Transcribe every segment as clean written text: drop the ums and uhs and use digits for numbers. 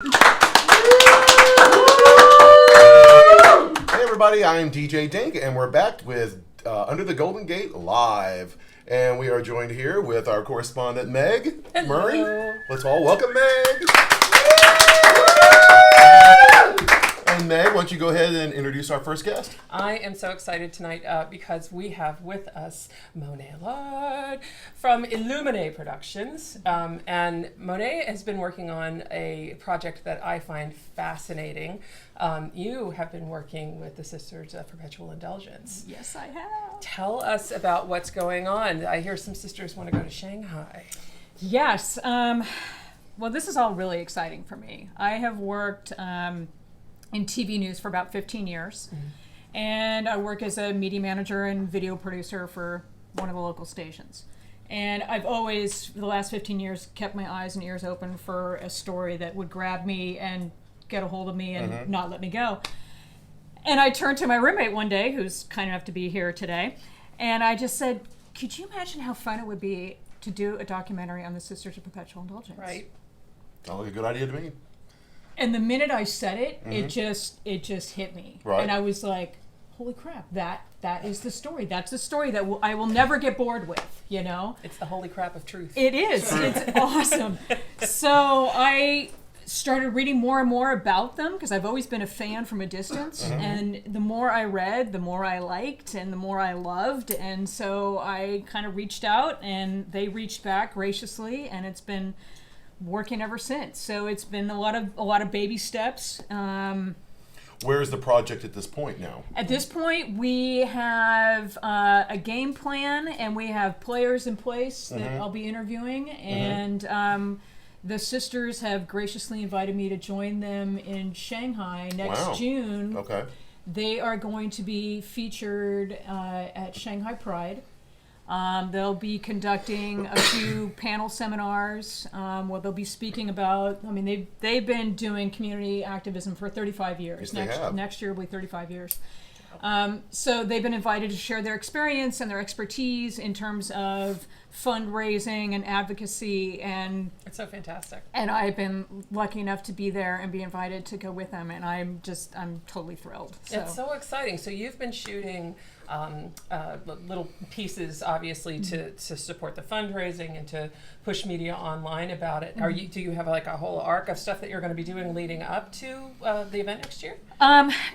Hey everybody, I'm DJ Dank, and we're back with Under the Golden Gate Live. And we are joined here with our correspondent, Meg Murray. Let's all welcome Meg. And Meg, why don't you go ahead and introduce our first guest? I am so excited tonight because we have with us Monet Allard from Illuminate Productions. And Monet has been working on a project that I find fascinating. You have been working with the Sisters of Perpetual Indulgence. Yes, I have. Tell us about what's going on. I hear some sisters want to go to Shanghai. Yes. Well, this is all really exciting for me. I have worked in TV news for about 15 years. And I work as a media manager and video producer for one of the local stations. And I've always, for the last 15 years, kept my eyes and ears open for a story that would grab me and get a hold of me and not let me go. And I turned to my roommate one day, who's kind enough to be here today, and I just said, could you imagine how fun it would be to do a documentary on the Sisters of Perpetual Indulgence? Right. Sounds like a good idea to me. And the minute I said it, it just hit me. Right. And I was like, holy crap, that is the story. That's the story that I will never get bored with, you know? It's the holy crap of truth. It is. It's awesome. So I started reading more and more about them because I've always been a fan from a distance. And the more I read, the more I liked and the more I loved. And so I kind of reached out and they reached back graciously, and it's been working ever since. So it's been a lot of baby steps. Where is the project at this point now? At this point, we have a game plan and we have players in place that I'll be interviewing. And the sisters have graciously invited me to join them in Shanghai next June. Okay. They are going to be featured at Shanghai Pride. They'll be conducting a few panel seminars where they'll be speaking about, I mean, they've been doing community activism for 35 years. Yes, next year will be 35 years. So they've been invited to share their experience and their expertise in terms of fundraising and advocacy, and It's so fantastic. and I've been lucky enough to be there and be invited to go with them, and I'm totally thrilled. So. It's so exciting. So you've been shooting little pieces, obviously, to support the fundraising and to push media online about it. Do you have like a whole arc of stuff that you're going to be doing leading up to the event next year?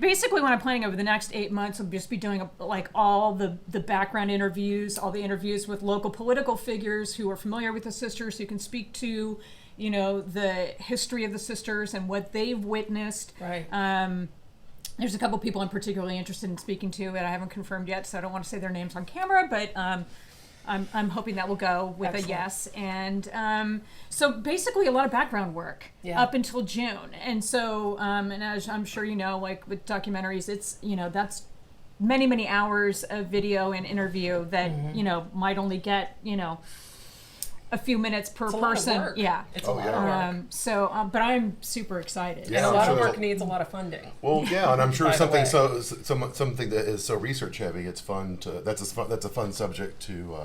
Basically, what I'm planning over the next 8 months, I'll just be doing all the background interviews, all the interviews with local political figures who are familiar with the sisters, who can speak to, you know, the history of the sisters and what they've witnessed. Right. There's a couple people I'm particularly interested in speaking to that I haven't confirmed yet, so I don't want to say their names on camera, but I'm hoping that will go with Excellent. a yes. And so basically a lot of background work up until June. And so, and as I'm sure you know, like with documentaries, it's, you know, that's many, many hours of video and interview that, you know, might only get, you know, a few minutes per It's a person. lot of work. Yeah. It's a lot of work. So, but I'm super excited. Yeah, And a I'm lot sure of there's work needs a lot of funding. Well, yeah, and I'm sure By the something way. something that is so research heavy. It's fun to that's a fun subject to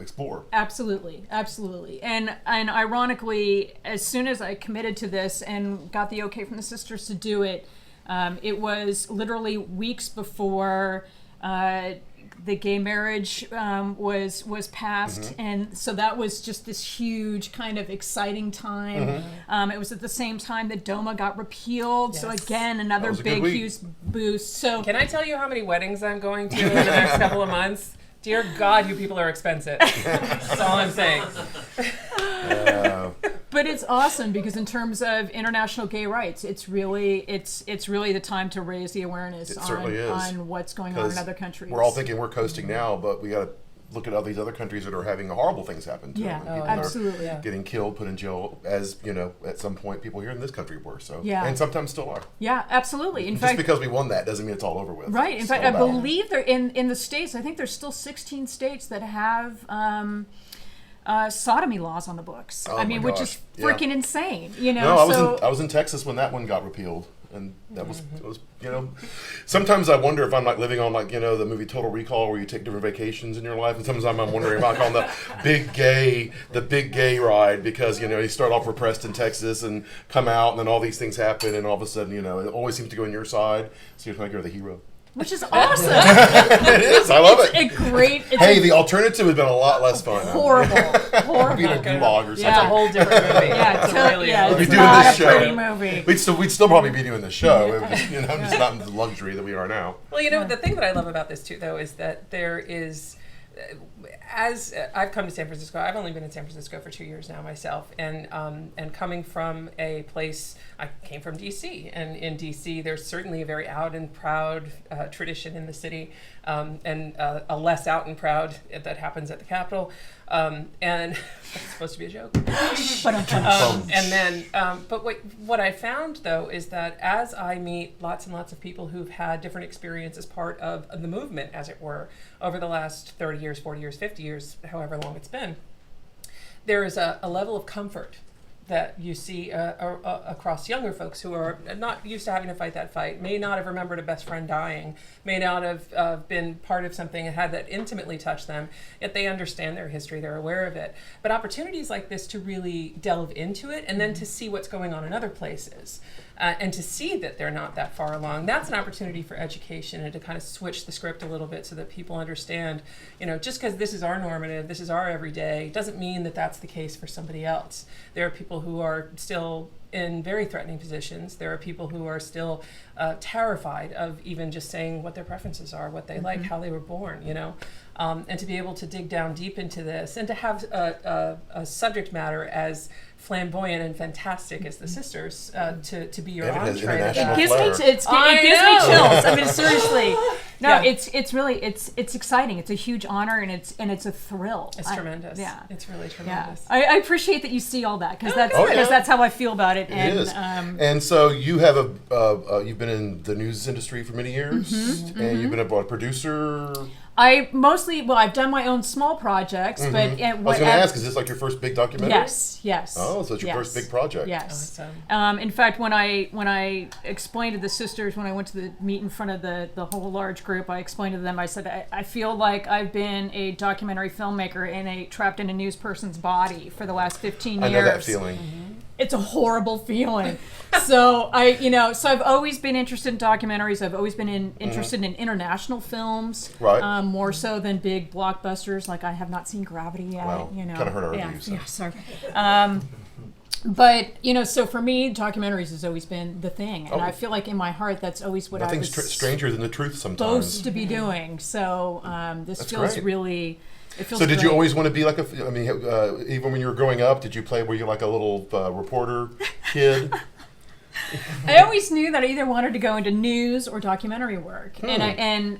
explore. Absolutely, absolutely. And ironically, as soon as I committed to this and got the okay from the sisters to do it, it was literally weeks before the gay marriage was passed, and so that was just this huge kind of exciting time. It was at the same time that DOMA got repealed, so Yes. again another was a good big week. huge boost. So Can I tell you how many weddings I'm going to in the next couple of months? Dear God, you people are expensive. That's all I'm saying. But it's awesome because in terms of international gay rights, it's really the time to raise the awareness certainly is. on what's going on in other countries. We're all thinking we're coasting now, but we got to look at all these other countries that are having horrible things happen to Yeah, them. And oh, people absolutely. are getting killed, put in jail, as you know, at some point people here in this country were. So Yeah. and sometimes still are. Yeah, absolutely. In Just fact, because we won that doesn't mean it's all over with. right. In It's fact, still I a battle. believe they're in the states. I think there's still 16 states that have sodomy laws on the books. Oh I mean, my which gosh. is Yeah. freaking insane. You know, No, so I was in Texas when that one got repealed. and that was, it was, sometimes I wonder if I'm like living on like, the movie Total Recall where you take different vacations in your life, and sometimes I'm wondering about on the big gay ride, because, you start off repressed in Texas and come out and then all these things happen and all of a sudden, it always seems to go on your side, so you feel like you're the hero. Which is awesome. It is. I love it. The alternative has been a lot less fun. Horrible. Being a gulag or something. That's a whole different movie. It's not a pretty movie. We'd still probably be doing the show. It was just not in the luxury that we are now. Well, the thing that I love about this too, though, is that there is, as I've come to San Francisco, I've only been in San Francisco for 2 years now myself, and coming from a place, I came from D.C., and in D.C. there's certainly a very out and proud tradition in the city, and a less out and proud that happens at the Capitol, and that's supposed to be a joke. But what I found though is that as I meet lots and lots of people who've had different experience as part of the movement, as it were, over the last 30 years, 40 years, 50 years, however long it's been, there is a level of comfort that you see across younger folks who are not used to having to fight that fight, may not have remembered a best friend dying, may not have been part of something and had that intimately touch them, yet they understand their history, they're aware of it. But opportunities like this to really delve into it and then to see what's going on in other places, and to see that they're not that far along, that's an opportunity for education and to kind of switch the script a little bit so that people understand, just because this is our normative, this is our everyday, doesn't mean that that's the case for somebody else. There are people who are still in very threatening positions. There are people who are still terrified of even just saying what their preferences are, what they like, how they were born, and to be able to dig down deep into this and to have a subject matter as flamboyant and fantastic as the sisters to be your entree. It gives me chills. I mean, seriously. No, it's really exciting. It's a huge honor, and it's a thrill. It's tremendous. Yeah, it's really tremendous. Yeah. I appreciate that you see all that, because that's how I feel about it. It is. And so you have you've been in the news industry for many years, and you've been a producer. I've done my own small projects, but I was going to ask, is this like your first big documentary? Yes. Oh, so it's your first big project. Yes. Awesome. In fact, when I explained to the sisters, when I went to the meet in front of the whole large group, I explained to them, I said, I feel like I've been a documentary filmmaker trapped in a news person's body for the last 15 years. I know that feeling. It's a horrible feeling. So I've always been interested in documentaries. I've always been interested in international films, right? More so than big blockbusters. Like, I have not seen Gravity yet. Well, kind of hurt our reviews. Yeah, sorry. But so for me, documentaries has always been the thing, and I feel like in my heart that's always what Nothing's I was stranger than the truth sometimes supposed to be doing. So this that's feels great. Really. So did great. you always want to be like even when you were growing up, were you like a little reporter kid? I always knew that I either wanted to go into news or documentary work, and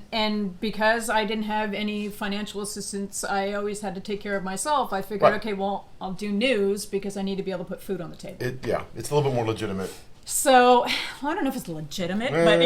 because I didn't have any financial assistance, I always had to take care of myself. I figured, okay, well, I'll do news because I need to be able to put food on the table. It's a little bit more legitimate. So, I don't know if it's legitimate, but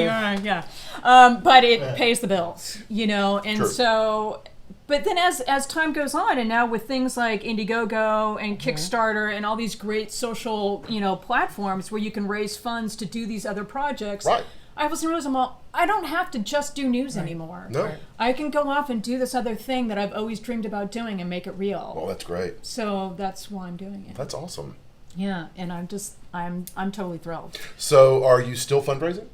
it pays the bills, and True. So. But then as time goes on, and now with things like Indiegogo and Kickstarter and all these great social, platforms where you can raise funds to do these other projects, I was realizing, I don't have to just do news anymore. No. I can go off and do this other thing that I've always dreamed about doing and make it real. Well, that's great. So that's why I'm doing it. That's awesome. Yeah, and I'm totally thrilled. So are you still fundraising?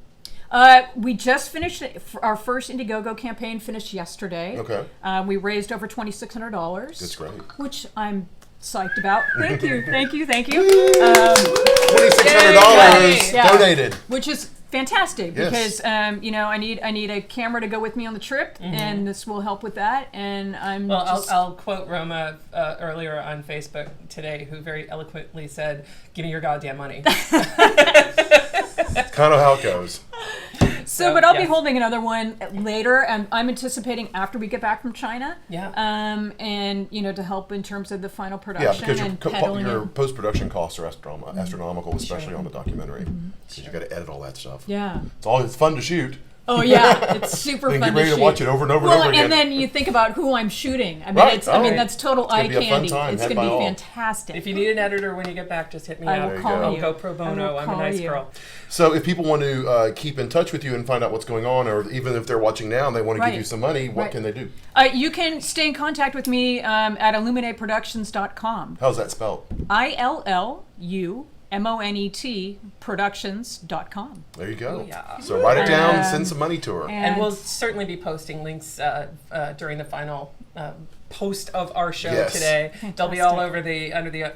We just finished our first Indiegogo campaign. Finished yesterday. Okay. We raised over $2,600. That's great. Which I'm psyched about. Thank you. $2,600 donated. Which is fantastic because Yes. I need a camera to go with me on the trip, and this will help with that. And I'll quote Roma earlier on Facebook today, who very eloquently said, "Give me your goddamn money." It's kind of how it goes. But I'll be holding another one later, and I'm anticipating after we get back from China. Yeah. And to help in terms of the final production. Yeah, and because your post-production costs are astronomical, especially on the documentary. Because you got to edit all that stuff. Yeah. It's fun to shoot, Oh yeah, it's super Then fun get ready to shoot. watch it over and over and Well, over again. and then you think about who I'm shooting. I mean, Right. it's, I mean, Oh. that's total gonna eye be a fun candy. time, It's had going to by be all. fantastic. If you need an editor when you get back, just hit me I up. will There you call go. I'll you. go pro bono. I will I'm a call nice you. girl. So if people want to keep in touch with you and find out what's going on, or even if they're watching now and they want to give Right. you some money, what Right. can they do? You can stay in contact with me at illuminateproductions.com. How's that spelled? ILLUMONET productions.com. There you go. Oh, yeah. So write it down, Um, send some money to her. And we'll certainly be posting links during the final post of our show Yes. today. They'll be all Fantastic. over the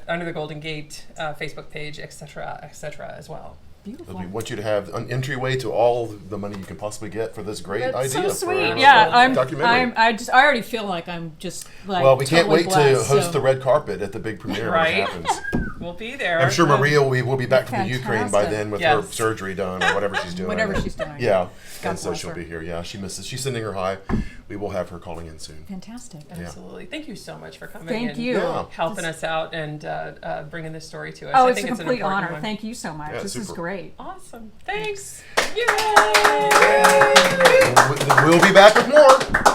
under the Golden Gate Facebook page, etc., as well. Beautiful. We want you to have an entryway to all the money you can possibly get for this great That's idea. so sweet. For Yeah, a documentary. I already feel like I'm just like. Well, we can't totally wait blessed, to host so- the red carpet at the big premiere Right. when it happens. We'll be there. I'm sure Maria will be back from the Ukraine by Fantastic. then with her Yes. surgery done or whatever she's doing. Whatever she's doing. Yeah, God and so bless she'll her. be here. Yeah, she misses. She's sending her hi. We will have her calling in soon. Fantastic. Absolutely. Thank you so much for coming Thank and you. Yeah. helping us out and bringing this story to us. Oh, I it's think a an complete important honor. one. Thank you so much. Yeah, This is super. great. Awesome. Thanks. Yay! We'll be back with more.